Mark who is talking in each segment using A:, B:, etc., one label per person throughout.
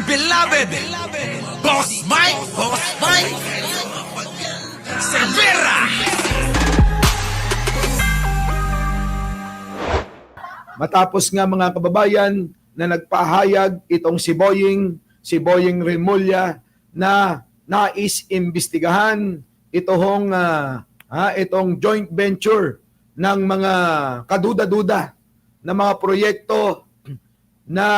A: dear beloved, Boss Mike, Cervera.
B: Matapos nga mga kababayan na nagpahayag itong si Boying Remulla na nais imbestigahan itong joint venture ng mga kaduda-duda na mga proyekto na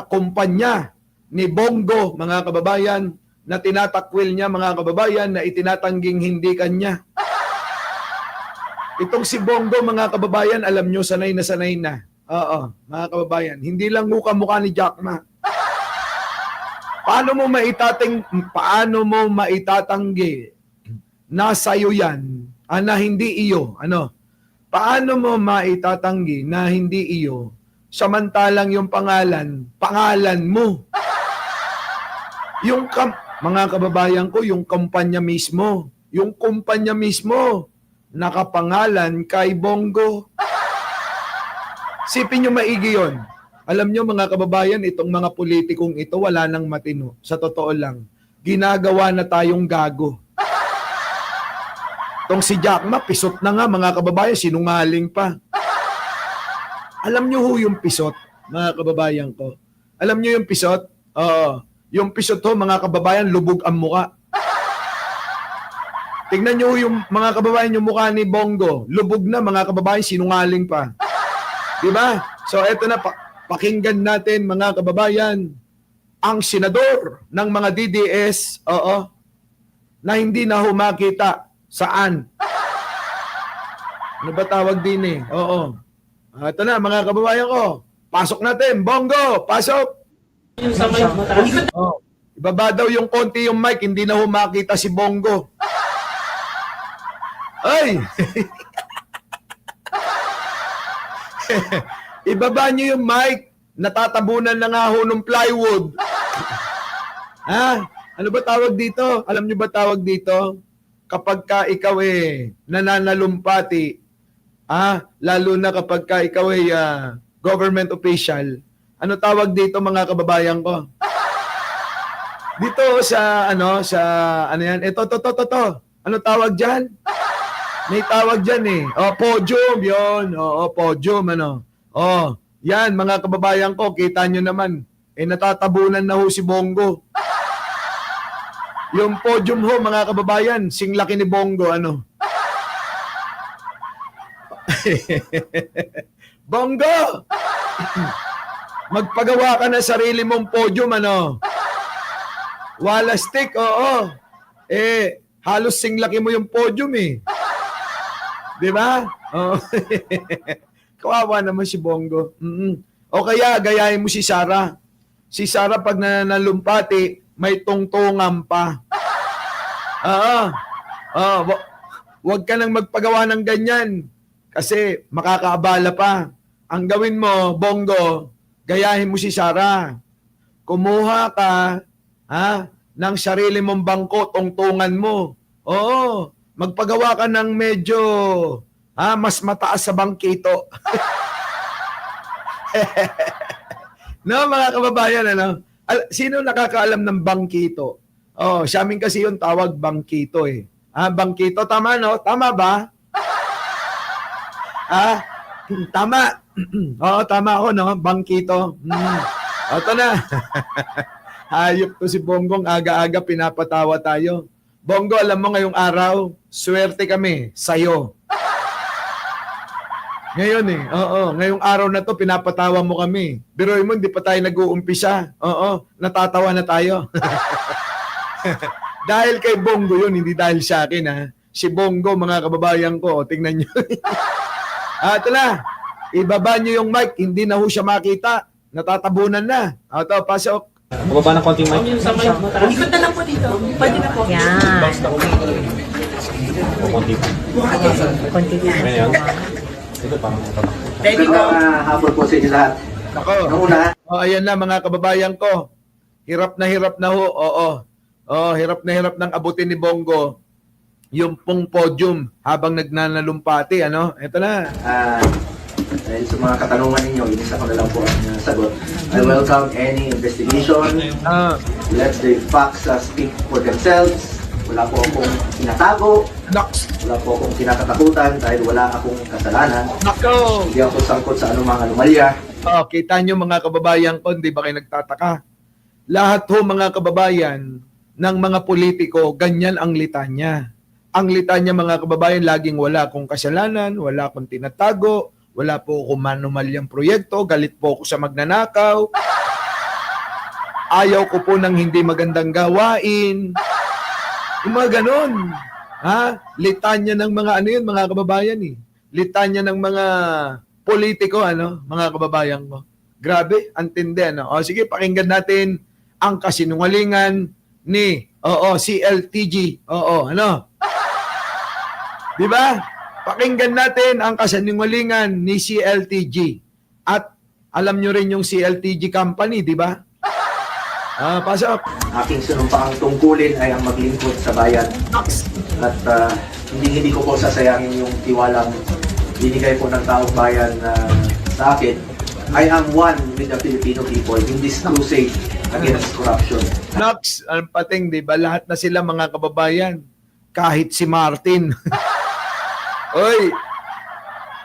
B: kumpanya ni Bongo, mga kababayan, na tinatakwil niya, mga kababayan, na itinatangging hindi kanya. Itong si Bongo, mga kababayan, alam nyo, sanay na. Oo, mga kababayan, hindi lang mukha ni Jack Ma. Paano mo maitatanggi na sa'yo yan, na hindi iyo? Paano mo maitatanggi na hindi iyo, samantalang yung pangalan mo? Mga kababayan ko, yung kumpanya mismo, nakapangalan kay Bongo. Sipin nyo maigi yun. Alam nyo mga kababayan, itong mga politikong ito, wala nang matino. Sa totoo lang, ginagawa na tayong gago. Itong si Jack Ma, pisot na nga mga kababayan, sinungaling pa. Alam nyo ho yung pisot, mga kababayan ko? Alam nyo yung pisot? Oo. Yung pisot ho, mga kababayan, lubog ang muka. Tingnan nyo yung mga kababayan, yung mukha ni Bongo. Lubog na, mga kababayan, sinungaling pa. Diba? So, eto na, pakinggan natin, mga kababayan, ang senador ng mga DDS, na hindi na humakita saan. Ano ba tawag din eh? Oo. Eto na, mga kababayan ko. Pasok natin. Bongo, pasok! Ibaba daw yung konti yung mic, hindi na humakita si Bongo. Ay! Ibaba nyo yung mic. Natatabunan na nga ho ng plywood. Ano ba tawag dito? Alam nyo ba tawag dito? Kapag ka ikaw nananalumpati, lalo na kapag ka ikaw government official, ano tawag dito mga kababayan ko? Dito sa yan? Ito. Ano tawag dyan? May tawag dyan eh. Podium, yun. Podium, yan, mga kababayan ko, kita nyo naman, natatabunan na ho si Bongo. Yung podium ho, mga kababayan, singlaki ni Bongo, Bongo! Magpagawa ka na sarili mong podium, Wala stick, oo. Halos singlaki mo yung podium, Di ba? Kawawa naman si Bongo. O kaya, gayahin mo si Sara. Si Sara pag nanalumpati, may tungtungan pa. Huwag ka nang magpagawa ng ganyan. Kasi makakaabala pa. Ang gawin mo, Bongo, gayahin mo si Sara. Kumuha ka ng sarili mong bangko, tungtungan mo. Oo. Magpagawa ka ng medyo mas mataas sa bangkito. No, mga kababayan, sino nakakaalam ng bangkito? Sa amin kasi yung tawag bangkito bangkito, tama no? Tama ba? Tama. Tama ako, no? Bangkito. Ito na. Hayop to si Bonggong, aga-aga pinapatawa tayo. Bongo, alam mo ngayong araw, swerte kami sa'yo. Ngayon ngayong araw na to, pinapatawa mo kami. Biruin mo, hindi pa tayo nag-uumpisa. Natatawa na tayo. Dahil kay Bongo yun, hindi dahil sa akin, Si Bongo, mga kababayan ko, tingnan nyo. Ito na, ibaba nyo yung mic, hindi na ho siya makita. Natatabunan na. Ito, pasok.
C: Bababa ng konting mic.
D: Ikot na lang po dito. Pwede na po.
E: Yan.
C: Konti pa.
E: Konti na.
C: Ayan. Ito parang
D: Ready ko.
F: Hapon po sa inyo lahat.
B: Ako.
F: Ang una,
B: Ayan na mga kababayan ko. Hirap na ho. Hirap na hirap ng abutin ni Bongo yung pong podium habang nagnanalumpati, Ito na.
E: Dahil sa mga katanungan ninyo, inisa ko na lang po ang sagot. I welcome any investigation.
B: Ah,
E: Let the facts speak for themselves. Wala po akong tinatago.
B: naks,
E: Wala po akong kinakatakutan dahil wala akong kasalanan.
B: nako.
E: Hindi ako sangkot sa anumang anomalya.
B: Oh, kita nyo mga kababayan ko, hindi ba kayo nagtataka? Lahat ho mga kababayan ng mga politiko, ganyan ang litanya. Ang litanya mga kababayan, laging wala akong kasalanan, wala akong tinatago, wala po akong manumalyang proyekto, galit po ako sa magnanakaw, ayaw ko po ng hindi magandang gawain. Yung mga ganon. Ha? Litanya ng mga ano yun, mga kababayan eh. Litanya ng mga politiko, ano, mga kababayan ko. Grabe, antindi, ano. O sige, pakinggan natin ang kasinungalingan ni, CLTG. Ano? Di ba? Pakinggan natin ang kasinungalingan ni CLTG. At alam nyo rin yung CLTG company, di ba? Pasok.
E: Aking sinumpaang tungkulin ay ang maglingkod sa bayan. At hindi ko po sasayangin yung tiwalang binigay po ng taong bayan sa akin. I am one with the Filipino people in this crusade against corruption.
B: Nox, ang pating, di ba? Lahat na sila mga kababayan. Kahit si Martin. Oy,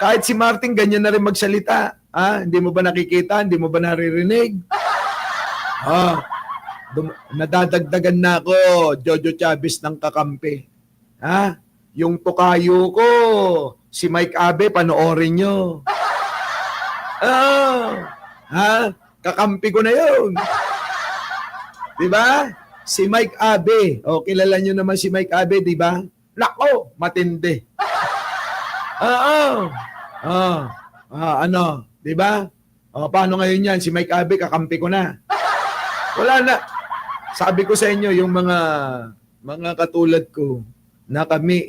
B: kahit si Martin, ganyan na rin magsalita. Hindi mo ba nakikita? Hindi mo ba naririnig? Nadadagdagan na ako, Jojo Chavez ng kakampi. Yung tukayo ko, si Mike Abe, panoorin nyo. Kakampi ko na yun. Diba? Si Mike Abe. Kilala nyo naman si Mike Abe, diba? Nako, matindi. Ano, diba? Paano ngayon yan? Si Mike Abe, kakampi ko na. Wala na. Sabi ko sa inyo, yung mga katulad ko, na kami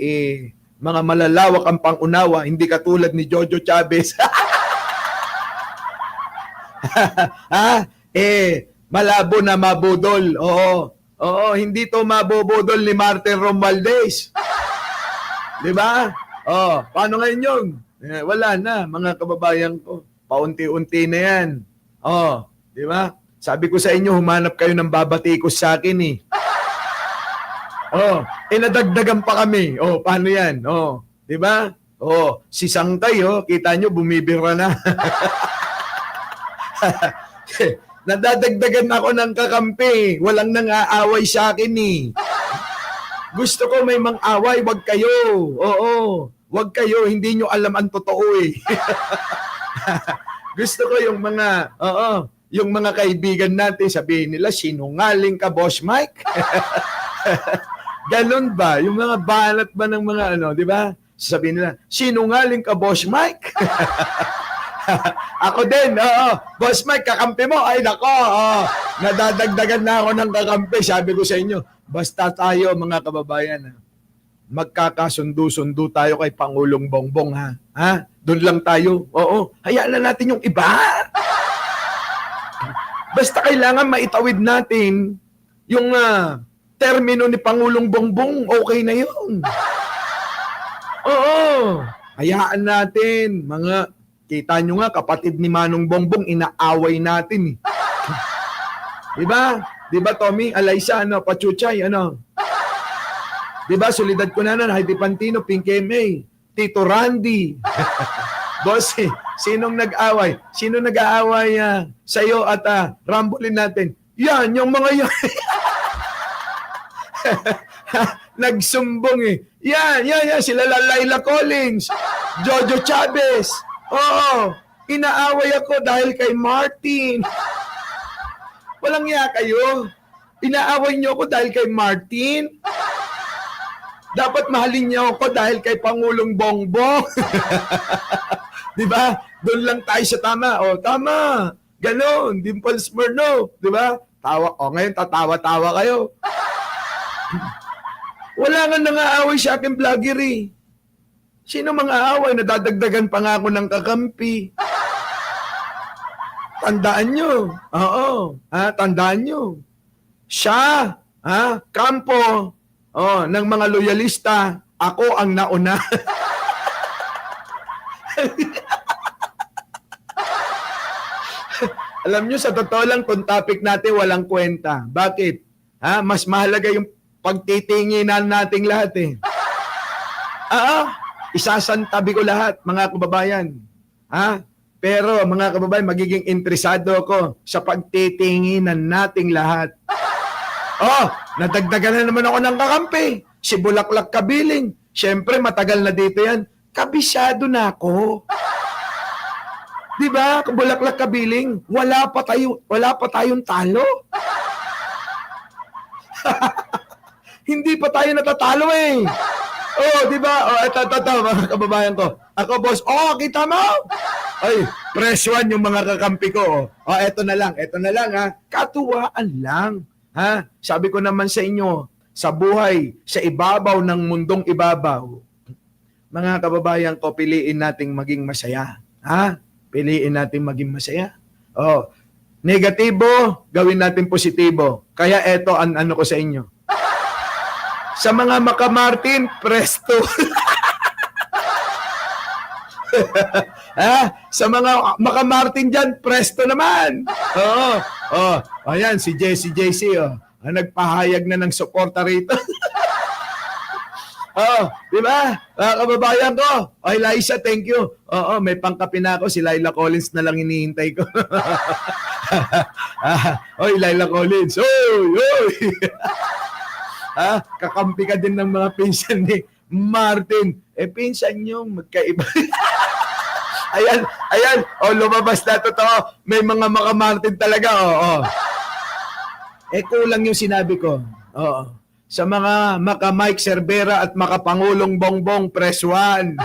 B: mga malalawak ang pangunawa, hindi katulad ni Jojo Chavez. Malabo na mabudol. Oo, hindi to mabubudol ni Martin Romualdez. Di ba? Paano ngayon yun? Wala na, mga kababayan ko. Paunti-unti na yan. Di ba? Sabi ko sa inyo, humanap kayo ng babatikos sa akin eh. Nadagdagan pa kami. Paano yan? Di ba? Si Sangkay, kita nyo, bumibira na. Nadadagdagan ako ng kakampi. Walang nang-aaway sa akin eh. Gusto ko may mang-away, wag kayo. Wag kayo, hindi nyo alam ang totoo eh. Gusto ko yung mga kaibigan natin, sabihin nila, sinungaling ka, Boss Mike? Ganon ba? Yung mga banat ba ng mga di ba? Sabihin nila, sinungaling ka, Boss Mike? Ako din, Boss Mike, kakampi mo? Ay, nako, nadadagdagan na ako ng kakampi. Sabi ko sa inyo, basta tayo, mga kababayan, magkakasundo-sundo tayo kay Pangulong Bongbong, ha? Doon lang tayo. Hayaan na natin yung iba. Basta kailangan maitawid natin yung termino ni Pangulong Bongbong, okay na yun. Hayaan natin, kita nyo nga, kapatid ni Manong Bongbong, inaaway natin eh. Diba, Tommy, Alaysa, Pachuchay, Diba, solidad ko na Heidi Pantino, Pink M.A., Tito Randy. Boss, sinong nag-away? Sino nag-aaway sa'yo at rambulin natin? Yan, yung mga yan. Nagsumbong eh. Yan, sila Laila Collins, Jojo Chavez. Inaaway ako dahil kay Martin. Walang iya kayo. Inaaway niyo ako dahil kay Martin. Dapat mahalin niyo ako dahil kay Pangulong Bongbong. Di ba? Doon lang tayo sa tama. Tama. Ganon. Dimple Smirno. Di ba? Tawa. Ngayon tatawa-tawa kayo. Wala nga nang-aaway sa akin vlogger eh. Sino mga aaway? Nadadagdagan pa nga ako ng kakampi. Tandaan nyo. Tandaan nyo. Siya, kampo, ng mga loyalista, ako ang nauna. Alam nyo, sa totoo lang, kung topic natin walang kwenta. Bakit? Ha? Mas mahalaga yung pagtitinginan nating lahat eh. Isasantabi ko lahat, mga kababayan. Ha? Pero mga kababayan, magiging interesado ako sa pagtitinginan nating lahat. Nadagdagan na naman ako ng kakampi. Si Bulaklak Kabiling. Siyempre, matagal na dito yan. Kabisado na ako. Di ba? Bulaklak Kabiling, wala pa tayong talo. Hindi pa tayo natatalo eh. Di ba? Ito, mga kababayan ko. Ako, boss, kita mo? Ay, presyon yung mga kakampi ko. Ito na lang ha. Katuwaan lang. Ha? Sabi ko naman sa inyo, sa buhay, sa ibabaw ng mundong ibabaw, mga kababayan ko, piliin nating maging masaya. Ha? Piliin nating maging masaya. Negatibo, gawin natin positibo. Kaya eto ang ano ko sa inyo. Sa mga makamartin, presto. Sa mga makamartin dyan, presto naman. Ayan, si JC, nagpahayag na ng suporta rito. Di ba? Kababayan ko. Liza, thank you. May pangkapi na ako. Si Laila Collins na lang hinihintay ko. Laila Collins. Kakampi ka din ng mga pinsan ni Martin. Pinsan nyo, magkaiba. Ayan. Lumabas na totoo. May mga makamartin talaga. Kulang yung sinabi ko. Sa mga maka-Mike Cervera at maka-Pangulong Bongbong, press 1.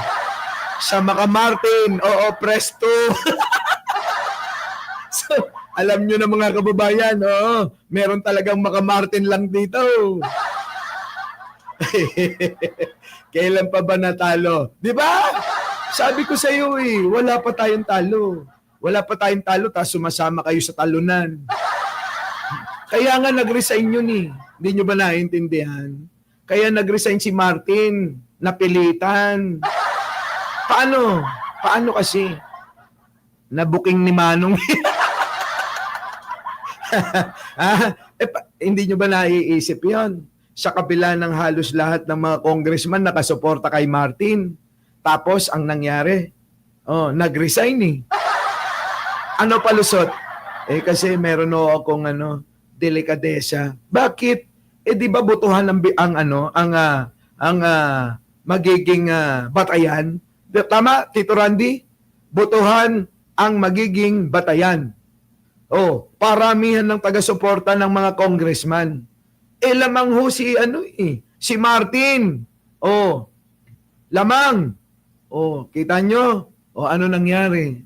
B: Sa maka-Martin, press 2. So, alam nyo na mga kababayan, meron talagang maka-Martin lang dito. Kailan pa ba natalo? Di ba? Sabi ko sa iyo wala pa tayong talo. Wala pa tayong talo, tapos sumasama kayo sa talunan. Kaya nga nag-resign yun eh. Hindi nyo ba naiintindihan? Kaya nag-resign si Martin. Napilitan. Paano? Paano kasi? Nabuking ni Manong. Hindi nyo ba naiisip yon? Sa kabila ng halos lahat ng mga congressman nakasuporta kay Martin. Tapos, ang nangyari, nag-resign eh. Ano palusot? Kasi meron akong delikadesa. Bakit? Di ba butuhan ang magiging batayan? Tama, Tito Randy? Butuhan ang magiging batayan. Paramihan ng taga-suporta ng mga congressman. Lamang ho si Martin. Lamang. Kita nyo? Ano nangyari?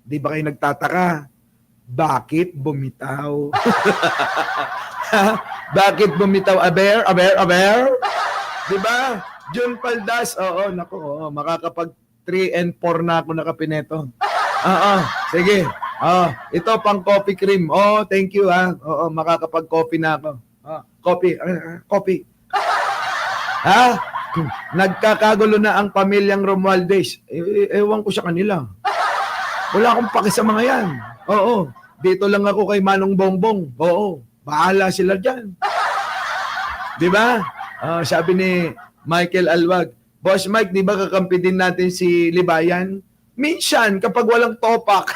B: Di ba kayo nagtataka? Bakit bumitaw? Bakit bumitaw? Aber? Di ba? June Paldas, makakapag 3 and 4 na ako nakapineto. Sige. Ito pang coffee cream. Thank you ha. Makakapag-coffee na ako. Coffee. Nagkakagulo na ang pamilyang Romualdez. Ewan ko sa kanila. Wala akong paki sa mga yan. Dito lang ako kay Manong Bongbong. Bahala sila dyan. Di ba? Sabi ni Michael Alwag, Boss Mike, di ba kakampi din natin si Libayan? Minsan, kapag walang topak.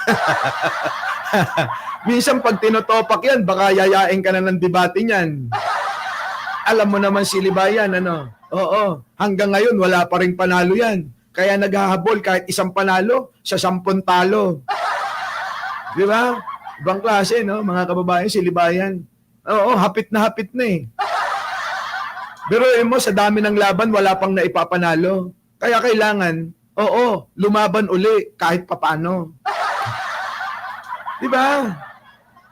B: Minsan, pag tinotopak yan, baka yayain ka na ng debate niyan. Alam mo naman si Libayan, hanggang ngayon, wala pa rin panalo yan. Kaya naghahabol kahit isang panalo sa 10 talo. Di ba? Ibang klase, mga kababayan, si Libayan. Hapit na eh. Pero mo, sa dami ng laban, wala pang naipapanalo. Kaya kailangan, lumaban uli kahit papano. Di ba?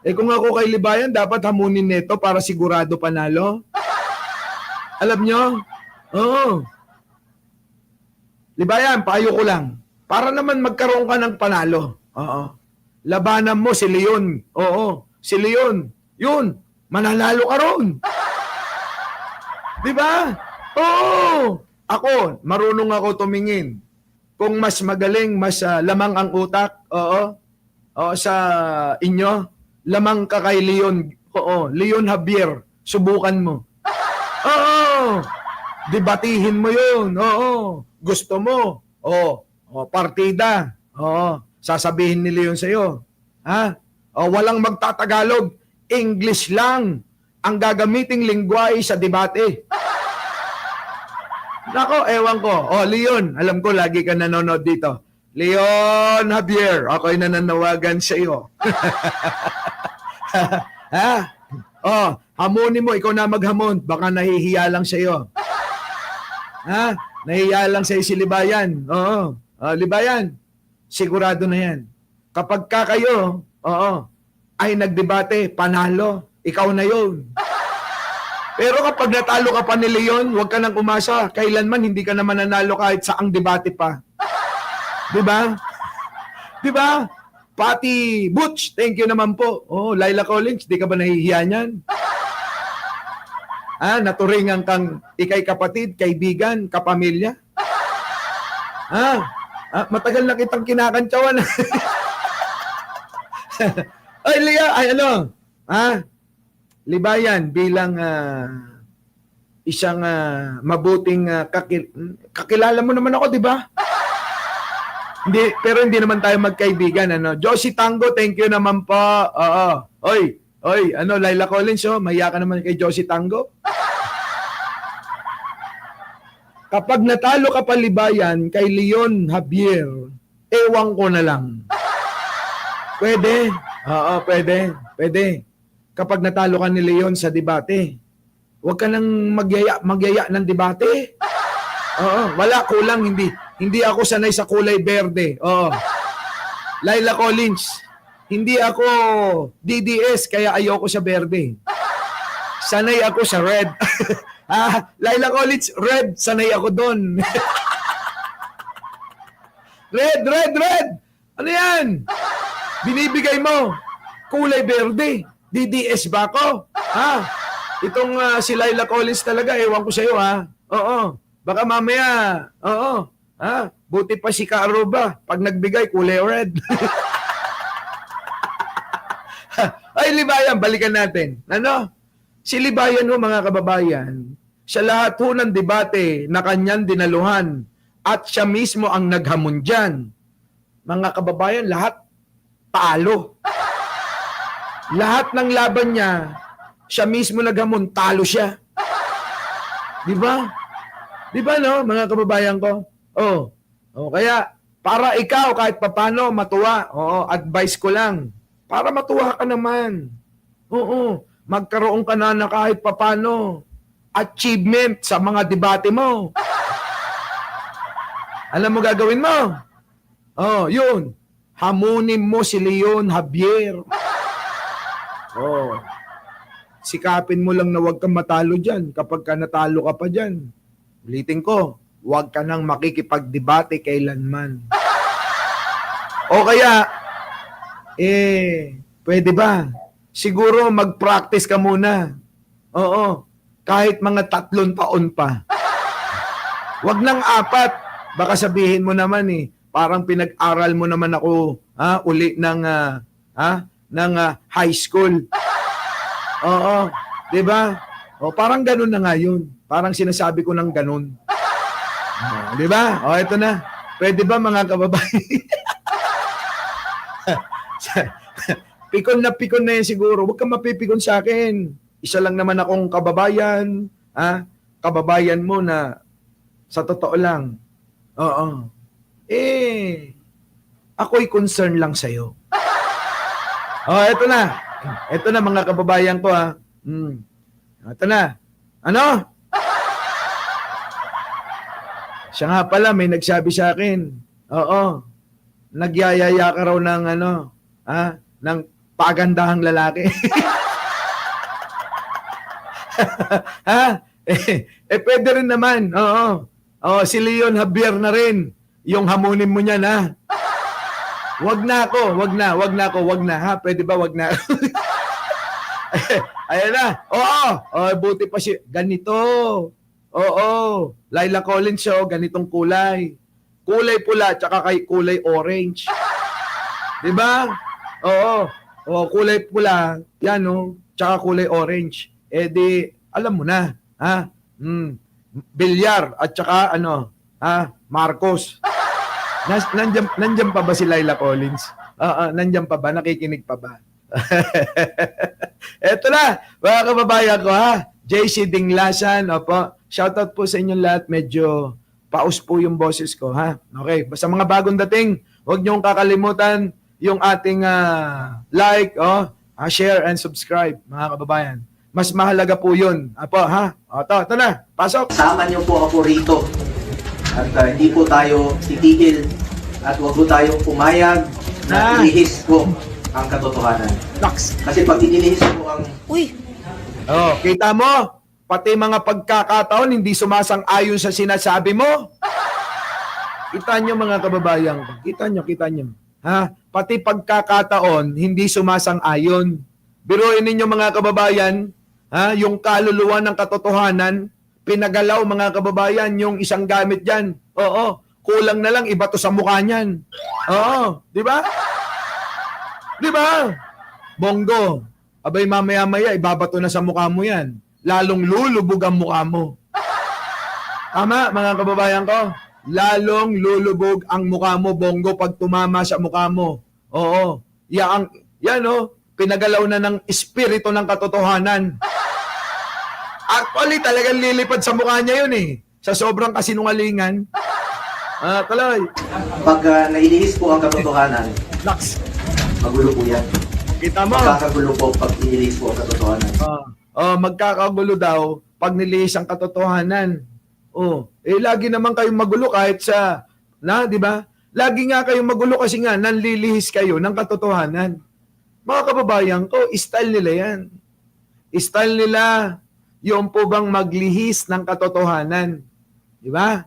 B: Kung ako kay Libayan, dapat hamunin nito para sigurado panalo. Alam nyo? Libayan, payo ko lang. Para naman magkaroon ka ng panalo. Labanan mo si Leon. Si Leon. Yun, mananalo ka ron. Di ba? Ako, marunong ako tumingin. Kung mas magaling, mas lamang ang utak, sa inyo, lamang ka kay Leon. Oo, Leon Javier, subukan mo. Oo, debatihin mo yun. Oo, gusto mo. Partida. Oo, sasabihin ni Leon sa'yo. Ha? Walang magtatagalog. English lang ang gagamiting lingwahe sa debate. Nako, ewan ko. Leon, alam ko lagi ka nanonood dito. Leon Javier, ako'y nananawagan sa iyo. Ha? Hamunin mo, ikaw na maghamon. Baka nahihiya lang sa iyo. Ha? Nahihiya lang sa iyo si Libayan. Oo. Libayan, sigurado na yan. Kapag kayo, ay nagdebate, panalo, ikaw na yun. Pero kapag natalo ka pa ni Leon, huwag ka nang umasa. Kailanman hindi ka naman nanalo kahit saang debate pa. Diba? Diba? Pati Butch, thank you naman po. Laila Collins, di ka ba nahihiya niyan? Naturingan kang ikay kapatid, kaibigan, kapamilya? Matagal na kitang kinakantsawan. Ay, Libayan, bilang isang mabuting kakilala mo naman ako, di ba? Pero hindi naman tayo magkaibigan, Josie Tango, thank you naman po. Oy, Laila Collins, mahiya ka naman kay Josie Tango. Kapag natalo ka pa, Libayan, kay Leon Javier, ewan ko na lang. Pwede. Pwede. Kapag natalo ka ni Leon sa debate, huwag ka nang magyaya ng debate. Wala, kulang, hindi ako sanay sa kulay berde. Laila Collins, hindi ako DDS kaya ayoko sa berde. Sanay ako sa red. Laila Collins, red, sanay ako doon. Red! Ano yan? Binibigay mo, kulay berde. DDS ba ako? Itong si Laila Collins talaga, ewan ko sa'yo, Baka mamaya, buti pa si Kaaruba, pag nagbigay, kulay red. Ay, Libayan, balikan natin. Si Libayan mga kababayan, sa lahat ng debate na kanyang dinaluhan, at siya mismo ang naghamon dyan. Mga kababayan, lahat talo. Lahat ng laban niya, siya mismo naghamon, talo siya. Di ba? Di ba, mga kababayan ko? Kaya, para ikaw, kahit papano, matuwa. Advice ko lang. Para matuwa ka naman. Magkaroon ka na kahit papano achievement sa mga debate mo. Alam mo gagawin mo? Yun. Hamunin mo si Leon Javier. Sikapin mo lang na huwag kang matalo dyan. Kapag ka natalo ka pa dyan, ulitin ko, huwag ka nang makikipagdebate kailanman. O kaya, pwede ba? Siguro mag-practice ka muna. Kahit mga 3 taon pa. Huwag nang 4. Baka sabihin mo naman parang pinag-aral mo naman ako uli ng high school. Di ba? Parang ganun na nga yun. Parang sinasabi ko ng ganun. Di ba? Ito na. Pwede ba mga kababayan? Pikon na yan siguro. Huwag kang mapipikon sa akin. Isa lang naman akong kababayan. Kababayan mo na sa totoo lang. Ako'y concern lang sa'yo. Ito na. Ito na mga kababayan ko Ito na. Ano? Siya nga pala may nagsabi sa akin. Nagyayaya ka raw ng ng pagandahang lalaki. Pwede rin naman. Si Leon Javier na rin. Yung hamunin mo niyan, Wag na ako. Pwede ba wag na? Ayan na. Buti pa siya. Ganito. Laila Collins ganitong kulay. Kulay pula tsaka kay kulay orange. 'Di ba? Oo. O, kulay pula, yan o, tsaka kulay orange. Eh di, alam mo na, ha? Bilyar at tsaka Marcos. Nandiyan pa ba si Laila Collins? Nandiyan pa ba? Nakikinig pa ba? Eto na, mga kababayan ko ha. JC Dinglasan, opo. Shoutout po sa inyong lahat. Medyo paus po yung boses ko ha. Okay, basta mga bagong dating, huwag niyong kakalimutan yung ating like, share and subscribe, mga kababayan. Mas mahalaga po yun. Apo, ha? Ito na. Pasok.
E: Sama niyo po ako rito. At hindi po tayo titigil at huwag po tayong pumayag na ilihis po ang katotohanan.
B: Laks.
E: Kasi pag inilihis po ang
B: Kita mo? Pati mga pagkakataon hindi sumasang-ayon sa sinasabi mo. Kita nyo mga kababayan ko. Kita nyo. Ha? Pati pagkakataon hindi sumasang-ayon. Biruin ninyo mga kababayan, ha? Yung kaluluwa ng katotohanan, pinagalaw mga kababayan yung isang gamit dyan. Oo. Kulang na lang iba to sa mukha niyan. Oo. Di ba? Di ba? Bongo. Abay mamaya-maya, ibabato na sa mukha mo yan. Lalong lulubog ang mukha mo. Tama, mga kababayan ko? Lalong lulubog ang mukha mo, Bongo, pag tumama sa mukha mo. Oo. Yan, pinagalaw na ng espiritu ng katotohanan. Actually, talagang lilipad sa mukha niya yun eh. Sa sobrang kasinungalingan. Tuloy.
E: pag nailihis po ang katotohanan,
B: Laks.
E: magulo po yan.
B: Kita mo?
E: Magkakagulo po pag inilihis po ang katotohanan.
B: Magkakagulo daw pag nilihis ang katotohanan. Lagi naman kayong magulo kahit di ba? Lagi nga kayong magulo kasi nga nanlilihis kayo ng katotohanan. Mga kababayan ko, style nila yan. Style nila yung po bang maglihis ng katotohanan. Di ba?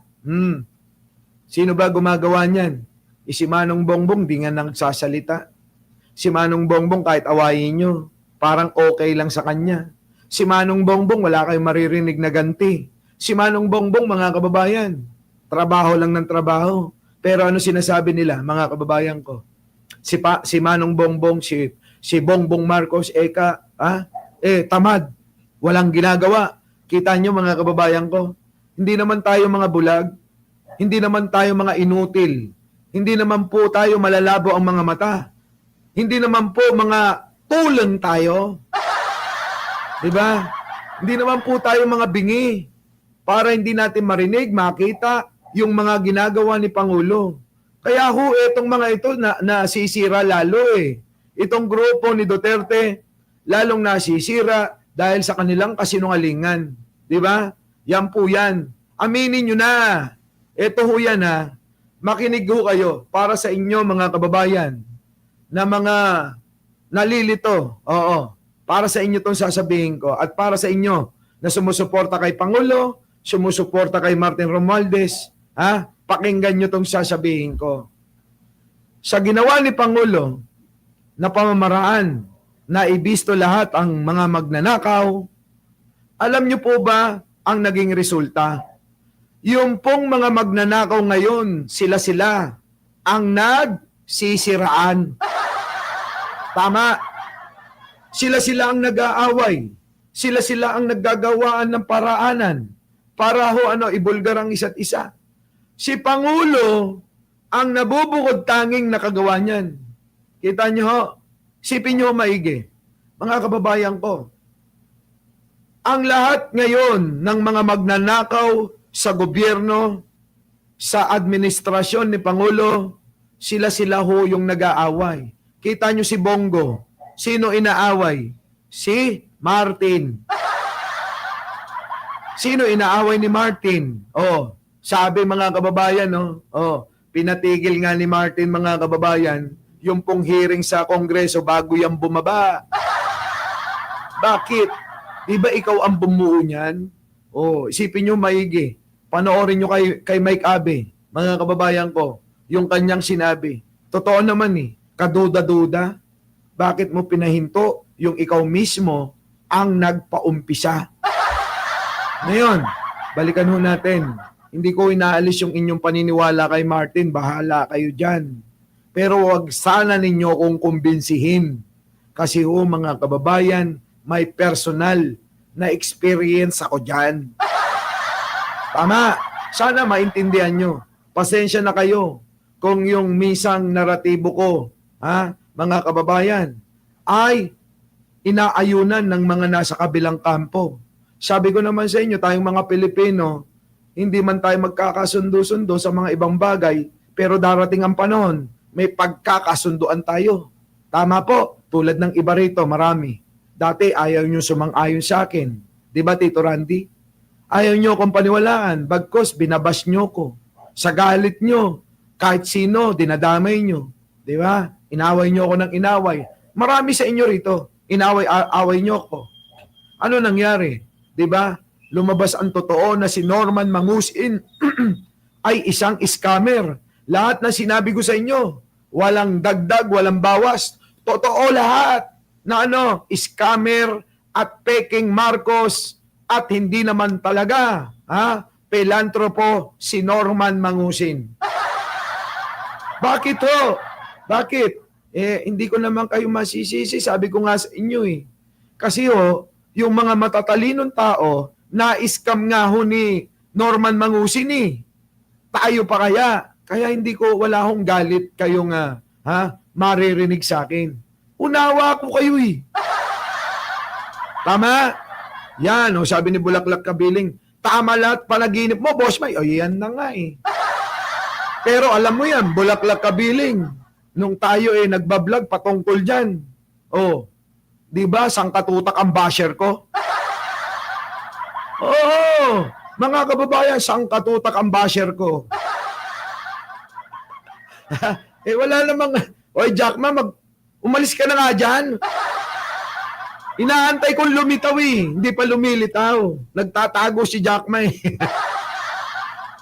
B: Sino ba gumagawa niyan? Si Manong Bongbong, di nga nagsasalita. Si Manong Bongbong, kahit awayin nyo, parang okay lang sa kanya. Si Manong Bongbong, wala kayong maririnig na ganti. Si Manong Bongbong, mga kababayan, trabaho lang ng trabaho. Pero ano sinasabi nila, mga kababayan ko? Si Manong Bongbong, si Bongbong Marcos, tamad. Walang ginagawa. Kita nyo, mga kababayan ko, hindi naman tayo mga bulag. Hindi naman tayo mga inutil. Hindi naman po tayo malalabo ang mga mata. Hindi naman po mga tulang tayo. Diba? Hindi naman po tayo mga bingi para hindi natin marinig, makita yung mga ginagawa ni Pangulo. Kaya itong mga ito nasisira lalo eh. Itong grupo ni Duterte, lalong nasisira dahil sa kanilang kasinungalingan. Diba? Yan po yan. Aminin nyo na. Ito ho yan ha. Makinig ho kayo para sa inyo mga kababayan na mga nalilito. Oo. Para sa inyo itong sasabihin ko at para sa inyo na sumusuporta kay Pangulo, sumusuporta kay Martin Romualdez, pakinggan nyo itong sasabihin ko. Sa ginawa ni Pangulo na pamamaraan na ibisto lahat ang mga magnanakaw, alam nyo po ba ang naging resulta? Yung pong mga magnanakaw ngayon, sila ang nagsisiraan. Tama. Sila ang nag-aaway. Sila ang naggagawaan ng paraanan para ibulgar ang isa't isa. Si Pangulo ang nabubukod tanging nakagawa niyan. Kita niyo ho, sipin niyo maigi. Mga kababayan ko, ang lahat ngayon ng mga magnanakaw sa gobyerno, sa administrasyon ni Pangulo, sila ho yung nag-aaway. Kita nyo si Bongo. Sino inaaway? Si Martin. Sino inaaway ni Martin? Sabi mga kababayan, pinatigil nga ni Martin mga kababayan, yung pong hearing sa Kongreso bago yung bumaba. Bakit? Di ba ikaw ang bumuo niyan? Isipin nyo maigi. Panoorin nyo kay Mike Abe, mga kababayan ko, yung kanyang sinabi. Totoo naman kaduda-duda. Bakit mo pinahinto yung ikaw mismo ang nagpaumpisa? Ngayon, balikan ho natin. Hindi ko inaalis yung inyong paniniwala kay Martin. Bahala kayo dyan. Pero wag sana ninyo kong kumbinsihin. Kasi mga kababayan, may personal na experience ako dyan. Tama. Sana maintindihan nyo. Pasensya na kayo kung yung misang naratibo ko, mga kababayan, ay inaayunan ng mga nasa kabilang kampo. Sabi ko naman sa inyo, tayong mga Pilipino, hindi man tayo magkakasundo-sundo sa mga ibang bagay, pero darating ang panahon, may pagkakasunduan tayo. Tama po, tulad ng iba rito, marami. Dati ayaw nyo sumang-ayon sa akin. Di ba, Tito Randy? Ayaw nyo akong paniwalaan, bagkos binabash nyo ko. Sa galit nyo, kahit sino, dinadamay nyo. Di ba? Inaway nyo ako ng inaway. Marami sa inyo rito, away nyo ko. Ano nangyari? Di ba? Lumabas ang totoo na si Norman Mangusin ay isang scammer. Lahat na sinabi ko sa inyo, walang dagdag, walang bawas. Totoo lahat na scammer at peking Marcos at hindi naman talaga, pelantropo si Norman Mangusin. Bakit ho? Bakit? Hindi ko naman kayo masisisi, sabi ko nga sa inyo Kasi yung mga matatalinong tao, na-scam nga ho ni Norman Mangusin Tayo pa kaya? Kaya hindi ko, wala akong galit kayong maririnig sa akin. Unawa ko kayo Tama? Yan, sabi ni Bulaklak Kabiling, tama lahat panaginip mo, Boss Mike. Yan na nga Pero alam mo yan, Bulaklak Kabiling, nung tayo nagbablog patungkol dyan. Di ba, sangkatutak ang basher ko? Oo, mga kababayan, sangkatutak ang basher ko. Wala namang, Jackma, umalis ka na nga dyan. Inaantay kong lumitaw hindi pa lumilitaw. Nagtatago si Jackma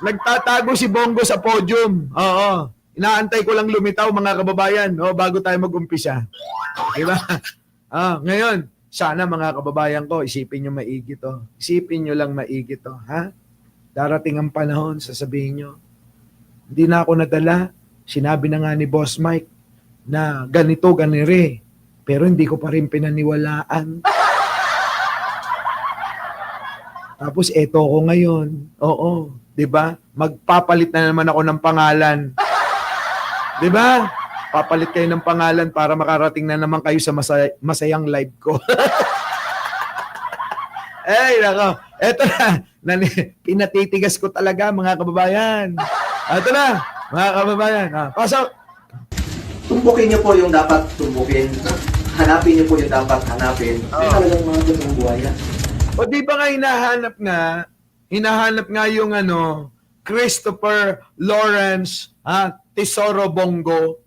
B: Nagtatago si Bongo sa podium. Oo. Inaantay ko lang lumitaw mga kababayan bago tayo mag-umpisa. Diba? Ngayon, sana mga kababayan ko, isipin nyo maigi to. Isipin nyo lang maigi to. Darating ang panahon, sasabihin nyo, hindi na ako nadala. Sinabi na nga ni Boss Mike na ganito, ganire. Pero hindi ko pa rin pinaniwalaan. Tapos eto ko ngayon. Oo, 'di ba? Magpapalit na naman ako ng pangalan. 'Di ba? Papalit kayo ng pangalan para makarating na naman kayo sa masayang live ko. Nako. Eto na. Pinatitigas ko talaga mga kababayan. Eto na, mga kababayan. Pasok.
E: Tumbukin niyo po yung dapat tumbukin. Hanapin niyo po yung dapat hanapin. Talagang mga totoong buhay yan.
B: O di ba nga hinahanap nga yung Christopher Lawrence Tesoro Bongo.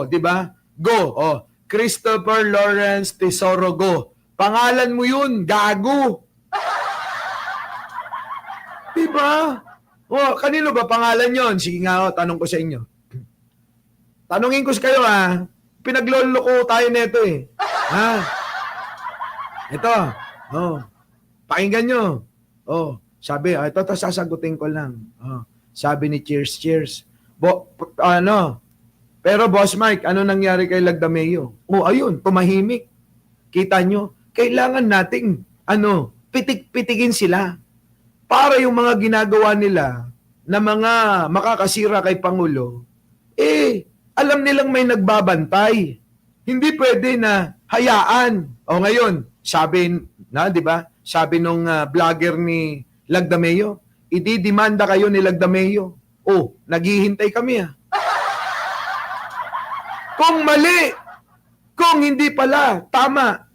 B: Di ba? Go. Christopher Lawrence Tesoro Go. Pangalan mo yun, gago. Di ba? Kanino ba pangalan yon? Sige nga, tanong ko sa inyo. Tanungin ko sa kayo pinagloloko tayo nito Ito. Pakinggan nyo. Sabi, ito sasagutin ko lang. Sabi ni Cheers. Pero Boss Mike, ano nangyari kay Lagdameo? Ayun, tumahimik. Kita nyo, kailangan nating pitik-pitigin sila para yung mga ginagawa nila na mga makakasira kay Pangulo, alam nilang may nagbabantay. Hindi pwede na hayaan. Ngayon, sabi na, di ba? Sabi nung vlogger ni Lagdameo, ididemanda kayo ni Lagdameo. Naghihintay kami Kung mali, kung hindi pala, tama.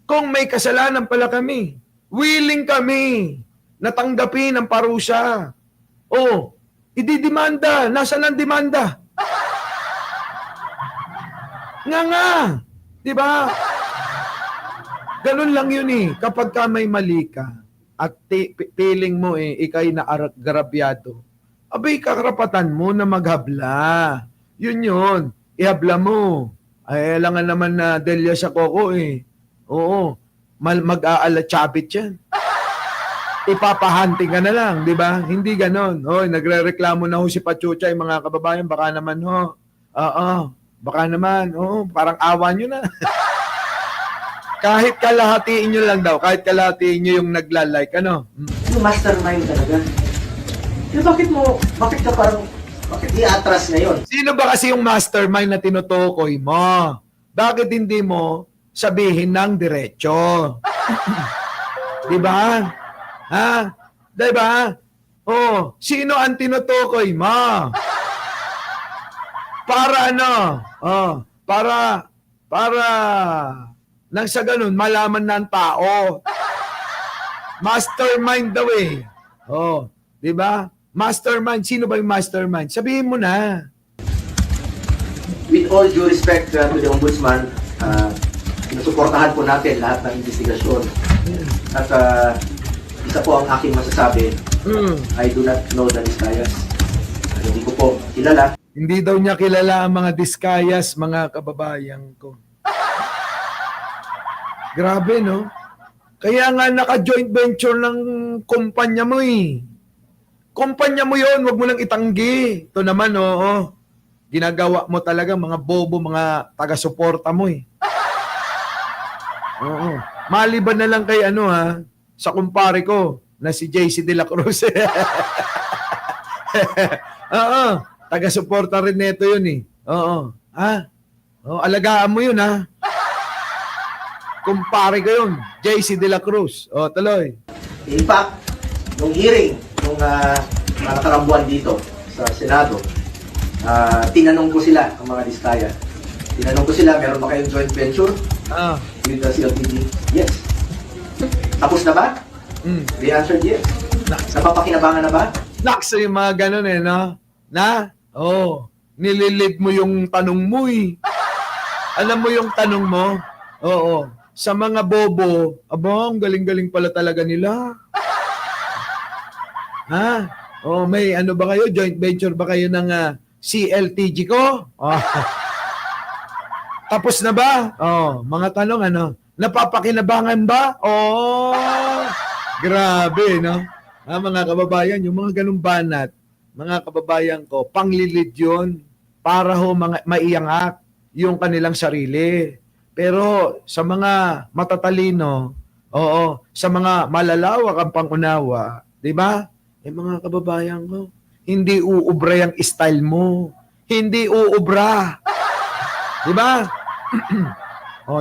B: Kung may kasalanan pala kami, willing kami na tanggapin ang parusa. Ididemanda. Nasaan ang demanda? Nga. Di ba? Ganun lang yun Kapag ka may mali ka at feeling mo ikay na grabyado, abay kakarapatan mo na maghabla. Yun. Ihabla mo. Alangan naman na Delia sa koko Oo. Mag-aalatsabit yan. Ipapahunting ka na lang, di ba? Hindi ganon. Nagre-reklamo na si Pachuchay, mga kababayan, baka naman Baka naman, parang awa nyo na. Kahit kalahatiin nyo lang daw, kahit kalahatiin nyo yung nagla-like, ano?
E: Yung mastermind talaga. Bakit i-atras ngayon?
B: Sino ba kasi yung mastermind na tinutukoy mo? Bakit hindi mo sabihin ng diretso? Di ba? Ha? Di ba? Oh, sino ang tinutukoy mo? Para ano? Oh, para nang sa ganun, malaman ng tao. Mastermind daw eh. Oh, di ba? Mastermind. Sino ba yung mastermind? Sabihin mo na.
E: With all due respect to the Ombudsman, sinusuportahan po natin lahat ng investigasyon. At isa po ang aking masasabi, I do not know the Vizcayas. Hindi ko po kilala.
B: Hindi daw niya kilala ang mga Vizcayas, mga kababayan ko. Grabe, no? Kaya nga naka-joint venture ng kumpanya mo eh. Kumpanya mo yon, wag mo nang itanggi. Ito naman, oo. Ginagawa mo talaga mga bobo, mga taga-suporta mo eh. Oo. Maliban na lang kay ano ha, sa kumpare ko na si JC De La Cruz. Oo. Taga-suporta rin nito yun eh. Oo. Ha? Oo, alagaan mo yun ha. Kumpare ko yun, JC De La Cruz. O, tuloy.
E: In fact, nung hearing, nung mga nakarang buwan dito sa Senado, tinanong ko sila, ang mga Vizcaya. Tinanong ko sila, meron ba kayong joint venture with the CLTG? Yes. Tapos na ba? They answered yes. Napapakinabangan na ba?
B: Nakso yung mga ganun eh, no? Nililid mo yung tanong mo eh. Alam mo yung tanong mo? Oo. Sa mga bobo, abang, galing-galing pala talaga nila. Ha? May ano ba kayo? Joint venture ba kayo ng CLTG ko? Tapos na ba? Mga tanong ano? Napapakinabangan ba? Grabe, no? Mga kababayan, yung mga ganung banat, mga kababayan ko, panglilid yun para maiangat yung kanilang sarili. Pero sa mga matatalino, sa mga malalawak ang pangunawa, di ba? Mga kababayan ko, hindi uubra yung style mo. Hindi uubra. Di ba?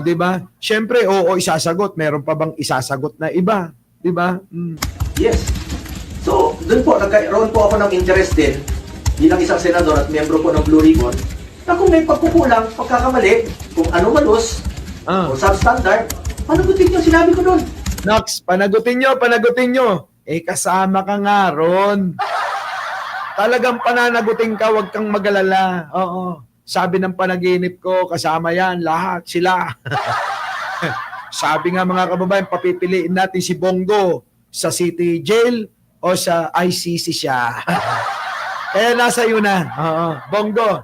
B: Di ba? Siyempre, isasagot. Meron pa bang isasagot na iba? Di ba?
E: Yes. So, doon po, nagkaroon po ako ng interest din bilang isang senador at membro po ng Blue Ribbon na kung may pagkukulang, pagkakamali, kung anomalous, o substandard, panagutin nyo, sinabi ko doon.
B: Nox, panagutin nyo. Kasama ka nga ron. Talagang pananagutin ka, wag kang mag-alala. Oo. Sabi ng panaginip ko, kasama yan, lahat, sila. Sabi nga mga kababayan, papipiliin natin si Bongo sa City Jail o sa ICC siya. Kaya nasa iyo na. Bongo,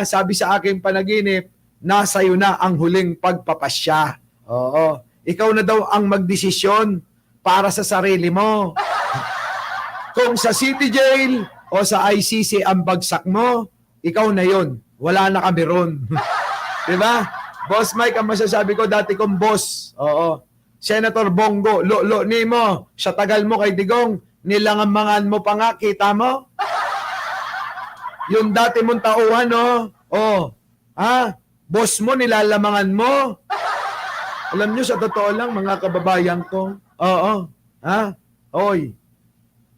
B: sabi sa aking panaginip, nasa iyo na ang huling pagpapasya. Ikaw na daw ang magdesisyon para sa sarili mo. Kung sa City Jail o sa ICC ang bagsak mo, ikaw na yon. Wala na kami ron. Diba? Boss Mike, ang masasabi ko, dati kong boss. Senator Bongo, lo ni mo, sa tagal mo kay Digong, nilangamangan mo pa nga, kita mo? Yung dati mong tauhan, boss mo, nilalamangan mo. Alam nyo, sa totoo lang, mga kababayan ko,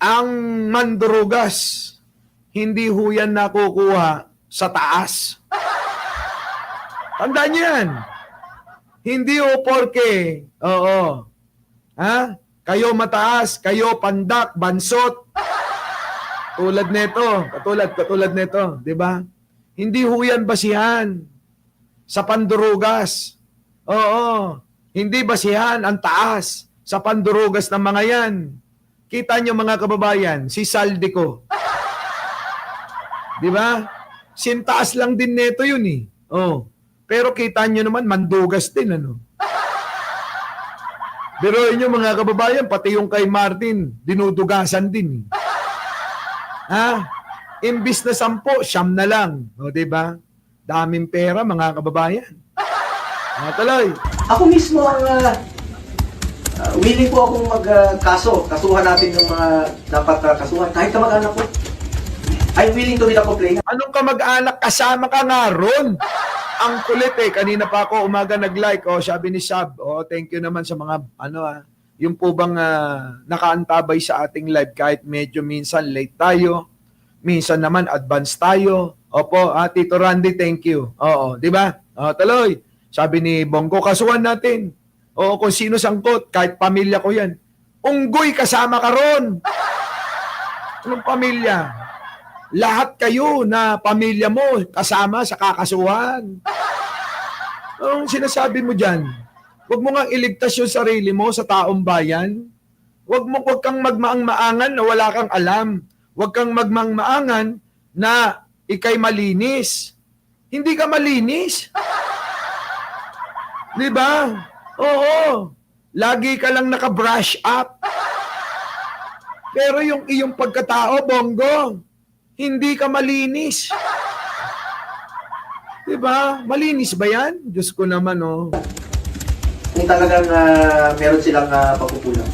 B: ang mandurugas, hindi ho yan nakukuha sa taas. Tandaan nyo yan. Hindi ho porke, kayo mataas, kayo pandak, bansot. Katulad nito, di ba? Hindi ho yan basihan sa pandurugas. Hindi basihan ang taas sa pandurugas ng mga yan. Kita nyo mga kababayan, si Saldico. Di ba? Sintaas lang din neto yun eh. Pero kita nyo naman, mandugas din ano. Pero inyo mga kababayan, pati yung kay Martin, dinudugasan din. Imbis na 10, 9 na lang. Di ba? Daming pera, mga kababayan. Tuloy.
E: Ako mismo ang willing po akong magkaso. Kasuhan natin yung mga dapat kasuhan. Kahit kamag-anak ko. I'm willing to read a complaint.
B: Anong kamag-anak? Kasama ka nga ron. Ang kulit eh. Kanina pa ako umaga nag-like. Sabi ni Sab. Thank you naman sa mga yung po bang nakaantabay sa ating live kahit medyo minsan late tayo. Minsan naman advance tayo. Opo, Tito Randy, thank you. Oo, di ba? Tuloy. Sabi ni Bongo, kasuhan natin. Kung sino sangkot, kahit pamilya ko yan. Unggoy, kasama ka ron. Anong pamilya? Lahat kayo na pamilya mo kasama sa kakasuhan. Anong sinasabi mo dyan? Huwag mo nga iligtas yung sarili mo sa taong bayan. Huwag kang magmaang-maangan na wala kang alam. Huwag kang magmaang-maangan na ikay malinis. Hindi ka malinis. Di ba? Oo. Lagi ka lang naka-brush up. Pero yung iyong pagkatao, Bongo, hindi ka malinis. Di ba? Malinis ba yan? Diyos ko naman,
E: Kung talagang meron silang pagkukulang.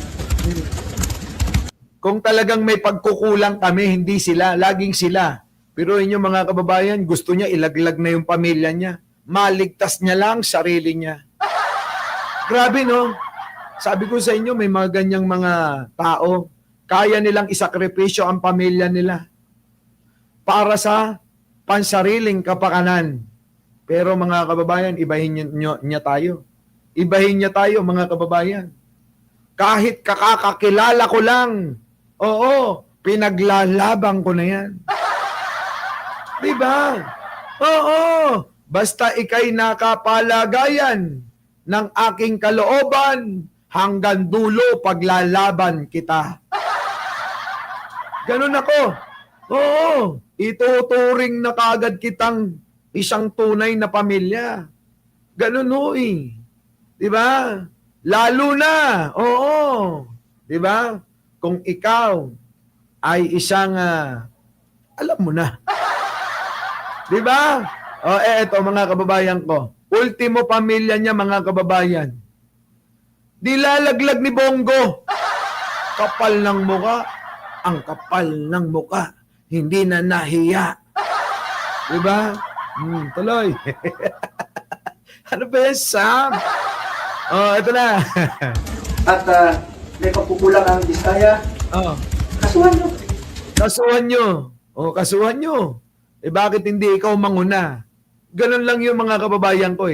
B: Kung talagang may pagkukulang kami, hindi sila. Laging sila. Pero inyong mga kababayan, gusto niya ilaglag na yung pamilya niya. Maligtas niya lang sarili niya. Grabe, no? Sabi ko sa inyo, may mga ganyang mga tao. Kaya nilang isakripisyo ang pamilya nila para sa pansariling kapakanan. Pero mga kababayan, ibahin niya tayo. Ibahin niya tayo, mga kababayan. Kahit kakakilala ko lang, pinaglalabang ko na yan. Diba? Basta ikay nakapalagayan ng aking kalooban, hanggang dulo paglalaban kita. Ganun ako. Ituturing na kagad kitang isang tunay na pamilya. Ganun Diba? Lalo na. Diba? Kung ikaw ay isang, alam mo na. Diba? Eto mga kababayan ko. Ultimo pamilya niya, mga kababayan. Nilalaglag ni Bongo. Kapal ng muka. Ang kapal ng muka. Hindi na nahiya. Diba? Tuloy. Ano ba yan, Sam? Ito na.
E: At may pagkukulang ang Diskaya. Kasuhan nyo.
B: Kasuhan nyo. Kasuhan nyo. Bakit hindi ikaw manguna? Ganun lang yung mga kababayan ko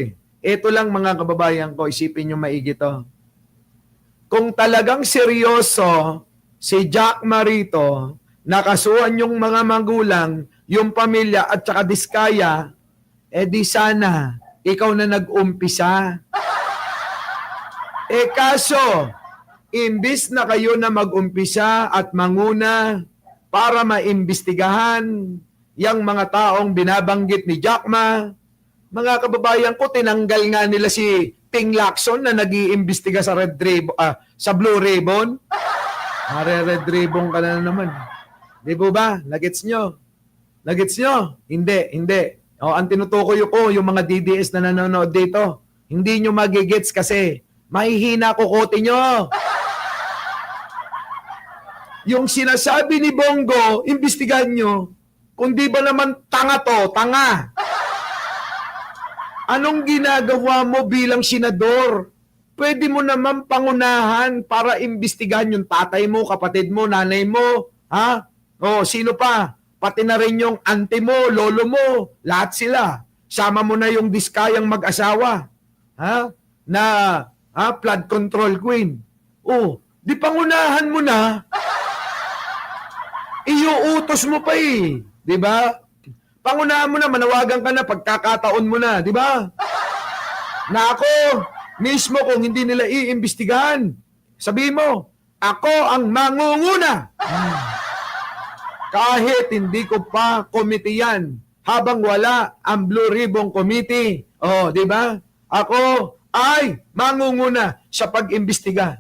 B: Ito lang mga kababayan ko, isipin nyo maigi to. Kung talagang seryoso si Jack Marito, nakasuhan yung mga magulang, yung pamilya at saka Diskaya, di sana ikaw na nag-umpisa. Kaso, imbis na kayo na mag-umpisa at manguna para maimbestigahan yang mga taong binabanggit ni Jackma, mga kababayan ko, tinanggal nga nila si Ping Lacson na nag-iimbestiga sa Red Ribbon, sa Blue Ribbon. Red Ribbon ka na naman. Di ba? Nagets nyo? Nagets nyo? Hindi. Ang tinutukoy ko, yung mga DDS na nanonood dito, hindi nyo magigets kasi mahihina kukote nyo. Yung sinasabi ni Bongo, imbestigahan nyo. Kung di ba naman tanga to, tanga. Anong ginagawa mo bilang senador? Pwede mo naman pangunahan para imbestigahan yung tatay mo, kapatid mo, nanay mo. Sino pa? Pati na rin yung auntie mo, lolo mo, lahat sila. Sama mo na yung Diskayang mag-asawa. Flood control queen. Di pangunahan mo na. Iuutos mo pa Di ba? Pangunahan mo na, manawagan ka na, pagkakataon mo na, di ba? Na ako, mismo kung hindi nila iimbestigahan, sabihin mo, ako ang mangunguna. Kahit hindi ko pa committee yan, habang wala ang Blue Ribbon Committee. Di ba? Ako ay mangunguna sa pag-imbestiga.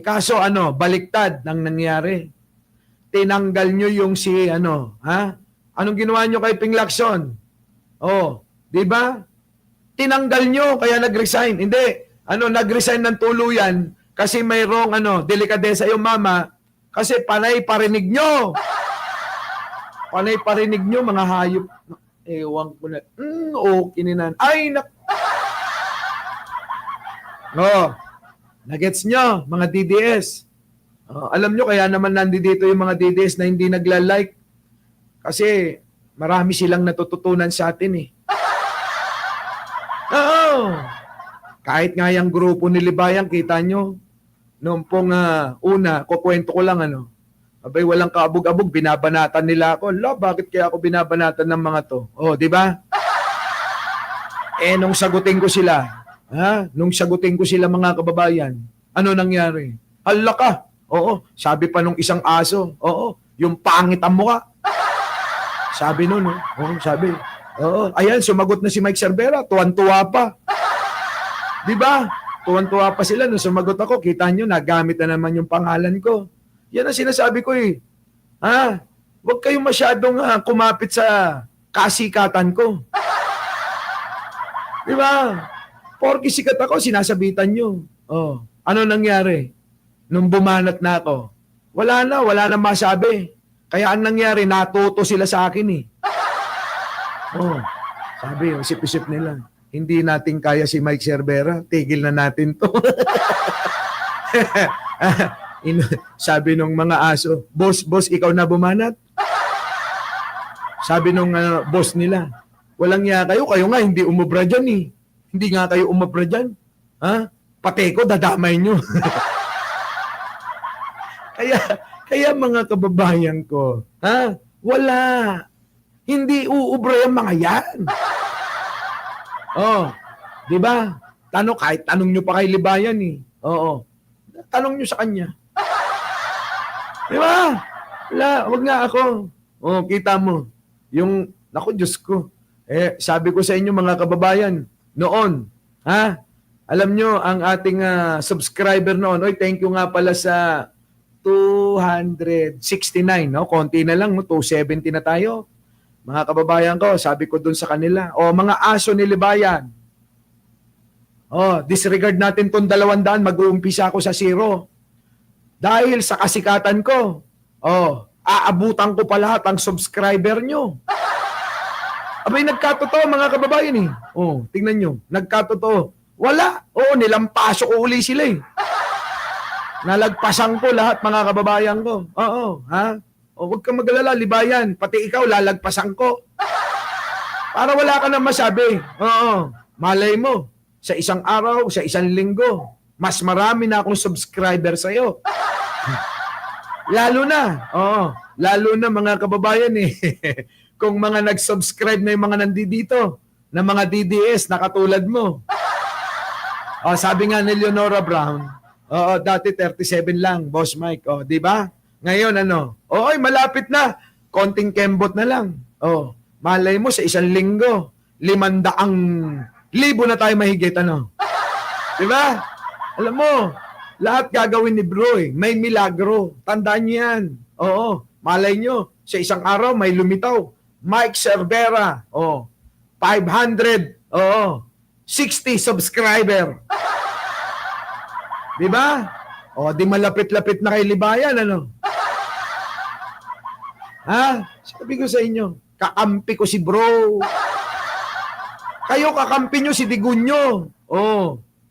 B: Kaso baliktad ng nangyari. Tinanggal nyo yung Anong ginawa nyo kay Ping Lacson? Oh, di ba? Tinanggal nyo, kaya nag-resign. Hindi, nag-resign ng tuluyan kasi mayroong delikadesa yung mama kasi panay parinig nyo. Panay parinig nyo, mga hayop. Ewan ko na. Okay ninan. Ay, nagets nyo, mga DDS. Alam nyo, kaya naman nandito yung mga DDS na hindi nagla-like. Kasi marami silang natututunan sa atin eh. Oo. Kahit nga yung grupo ni Libayan, kita nyo, noong pong una, kukwento ko lang abay walang kaabog-abog, binabanatan nila ako. Bakit kaya ako binabanatan ng mga to? Oh, di ba? Nung sagutin ko sila, mga kababayan, ano nangyari? Hala ka. Oo, sabi pa nung isang aso, yung pangit ang mukha. Sabi nun, sabi. Ayan, sumagot na si Mike Cervera, tuwan-tuwa pa. Di ba? Tuwan-tuwa pa sila nung sumagot ako. Kita nyo, nagamit na naman yung pangalan ko. Yan ang sinasabi ko eh. Huwag kayong masyadong kumapit sa kasikatan ko. Di ba? Porky sikat ako, sinasabitan nyo. Ano nangyari? Nung bumanat na ako, wala na masabi. Kaya ang nangyari, natuto sila sa akin eh. Sabi, isip-isip nila, hindi natin kaya si Mike Cervera, tigil na natin to. Sabi nung mga aso, boss, ikaw na bumanat? Sabi nung boss nila, walang niya kayo nga hindi umubra dyan eh. Hindi nga kayo umubra dyan. Pati ko, dadamay nyo. Kaya mga kababayan ko, wala. Hindi uubra yung mga yan. Di ba? Kahit tanong nyo pa kay Libayan eh. Tanong nyo sa kanya. Di ba? Wag nga ako. Kita mo. Diyos ko. Sabi ko sa inyo mga kababayan, noon, alam nyo, ang ating subscriber noon, thank you nga pala sa 269, no? Konti na lang, 270 na tayo. Mga kababayan ko, sabi ko dun sa kanila, mga aso ni Libayan, disregard natin tong 200, mag-uumpisa ako sa 0. Dahil sa kasikatan ko, aabutan ko pa lahat ang subscriber nyo. Abay, nagkatotoo mga kababayan eh. Tingnan nyo, nagkatotoo. Wala. Nilampaso ko uli sila eh. Nalagpasan ko lahat mga kababayan ko. Huwag kang magalala, Libayan. Pati ikaw, lalagpasan ko. Para wala ka nang masabi. Malay mo. Sa isang araw, sa isang linggo, mas marami na akong subscriber sa'yo. Lalo na mga kababayan eh. Kung mga nag-subscribe na yung mga nandito, na mga DDS na katulad mo. Sabi nga ni Leonora Brown, dati 37 lang, Boss Mike. Di ba? Ngayon malapit na. Konting kembot na lang. Malay mo sa isang linggo, 500,000 na tayo mahigit, Di ba? Alam mo, lahat gagawin ni bro eh. May milagro. Tandaan niyo yan. Malay nyo, sa isang araw may lumitaw. Mike Cervera. 500. 60 subscriber. Di ba? Di malapit-lapit na kay Libayan, Sabi ko sa inyo, kakampi ko si bro. Kayo kakampi nyo si Digunyo.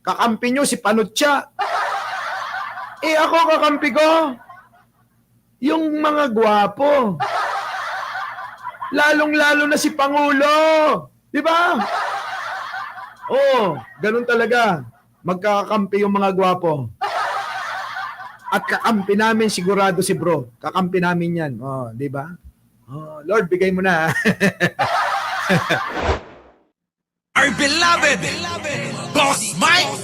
B: Kakampi nyo si Panutya. Ako kakampi ko yung mga gwapo. Lalong-lalo na si Pangulo. Di ba? Ganun talaga. Magkakakampi yung mga gwapo. At kakampi namin sigurado si bro. Kakampi namin yan. Di ba? Lord, bigay mo na.
A: Our beloved Boss Mike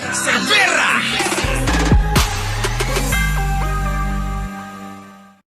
A: Cervera.